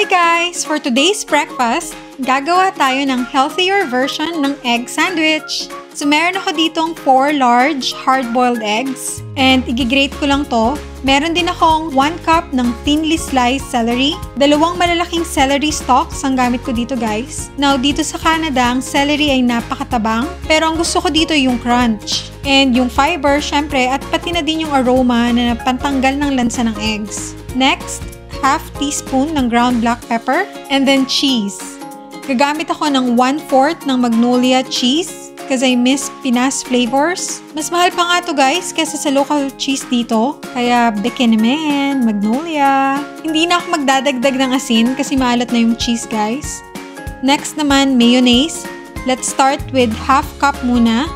Hi guys! For today's breakfast, gagawa tayo ng healthier version ng egg sandwich. So meron ako ditong 4 large hard-boiled eggs and i-grate ko lang to. Meron din akong 1 cup ng thinly sliced celery. 2 malalaking celery stalks ang gamit ko dito guys. Now dito sa Canada, ang celery ay napakatabang pero ang gusto ko dito yung crunch. And yung fiber syempre at pati na din yung aroma na pantanggal ng lansa ng eggs. Next, half teaspoon ng ground black pepper and then cheese. Gagamit ako ng 1/4 ng Magnolia cheese because I miss Pinas flavors. Mas mahal pa nga to guys kaysa sa local cheese dito. Kaya beke naman, Magnolia. Hindi na ako magdadagdag ng asin kasi maalat na yung cheese guys. Next naman, mayonnaise. Let's start with half cup muna.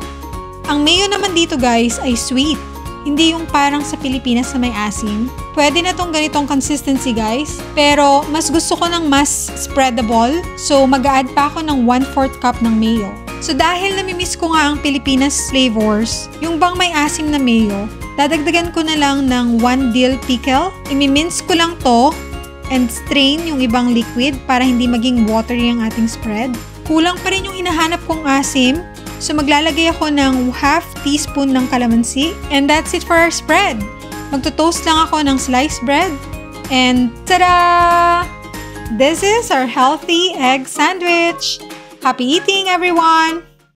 Ang mayo naman dito guys ay sweet. Hindi yung parang sa Pilipinas na may asim. Pwede na tong ganitong consistency guys. Pero mas gusto ko ng mas spreadable. So mag-a-add pa ako ng 1/4 cup ng mayo. So dahil namimiss ko nga ang Pilipinas flavors, yung bang may asim na mayo, dadagdagan ko na lang ng 1 dill pickle. Imi-mince ko lang to and strain yung ibang liquid para hindi maging watery ang ating spread. Kulang pa rin yung hinahanap kong asim. So maglalagay ako ng half teaspoon ng calamansi. And that's it for our spread. Magto-toast lang ako ng sliced bread. And tada! This is our healthy egg sandwich. Happy eating everyone!